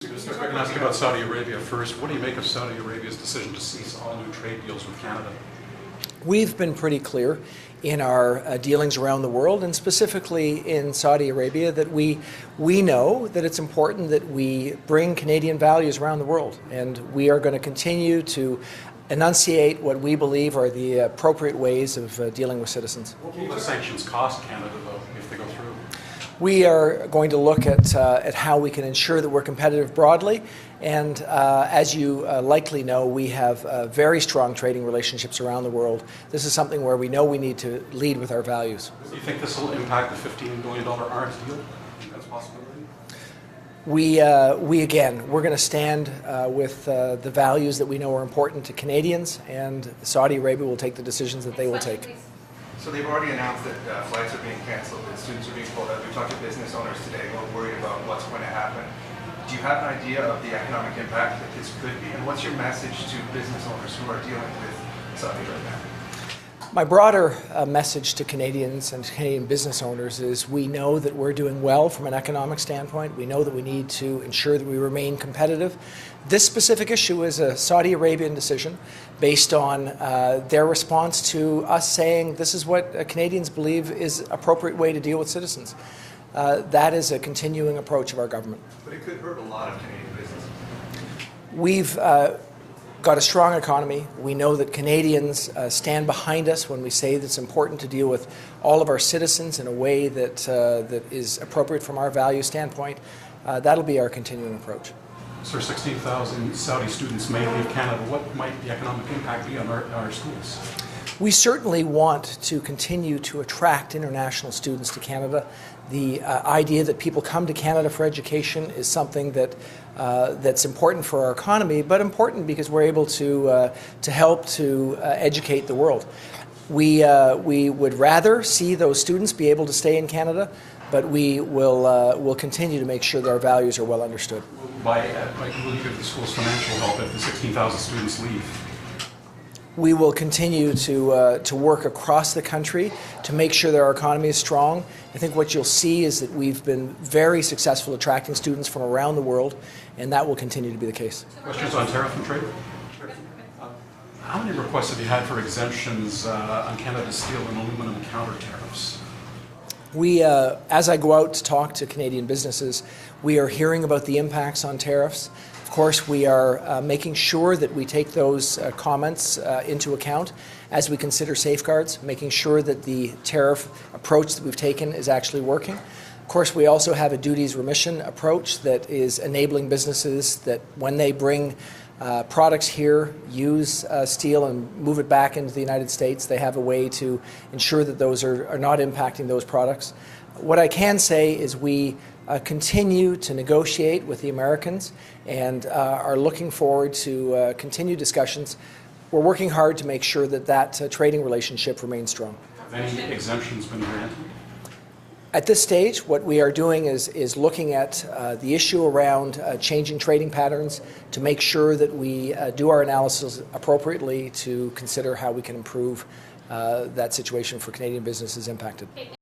Minister, if I can ask you about Saudi Arabia first. What do you make of Saudi Arabia's decision to cease all new trade deals with Canada? We've been pretty clear in our dealings around the world, and specifically in Saudi Arabia, that we know that it's important that we bring Canadian values around the world, and we are going to continue to enunciate what we believe are the appropriate ways of dealing with citizens. What will the sanctions cost Canada, though, if they go through? We are going to look at how we can ensure that we're competitive broadly, and as you likely know, we have very strong trading relationships around the world. This is something where we know we need to lead with our values. Do you think this will impact the $15 billion arms deal? Do you think that's a possibility? We're going to stand with the values that we know are important to Canadians, and Saudi Arabia will take the decisions that they will take. So they've already announced that flights are being canceled, that students are being pulled out. We talked to business owners today who are worried about what's going to happen. Do you have an idea of the economic impact that this could be? And what's your message to business owners who are dealing with Saudi right now? My broader message to Canadians and Canadian business owners is we know that we're doing well from an economic standpoint. We know that we need to ensure that we remain competitive. This specific issue is a Saudi Arabian decision based on their response to us saying this is what Canadians believe is an appropriate way to deal with citizens. That is a continuing approach of our government. But it could hurt a lot of Canadian businesses. We've got a strong economy. We know that Canadians stand behind us when we say that it's important to deal with all of our citizens in a way that that is appropriate from our value standpoint. That'll be our continuing approach. Sir, 16,000 Saudi students may leave Canada. What might the economic impact be on our schools? We certainly want to continue to attract international students to Canada. The idea that people come to Canada for education is something that that's important for our economy, but important because we're able to help to educate the world. We would rather see those students be able to stay in Canada, but we will continue to make sure that our values are well understood. Will you give the schools financial help if the 16,000 students leave? We will continue to work across the country to make sure that our economy is strong. I think what you'll see is that we've been very successful attracting students from around the world, and that will continue to be the case. Questions on tariff and trade? How many requests have you had for exemptions on Canada's steel and aluminum counter tariffs? We, as I go out to talk to Canadian businesses, we are hearing about the impacts on tariffs. Of course, we are making sure that we take those comments into account as we consider safeguards, making sure that the tariff approach that we've taken is actually working. Of course, we also have a duties remission approach that is enabling businesses that when they bring products here, use steel and move it back into the United States, they have a way to ensure that those are not impacting those products. What I can say is we continue to negotiate with the Americans and are looking forward to continued discussions. We're working hard to make sure that that trading relationship remains strong. Have any exemptions been granted? At this stage, what we are doing is looking at the issue around changing trading patterns to make sure that we do our analysis appropriately to consider how we can improve that situation for Canadian businesses impacted.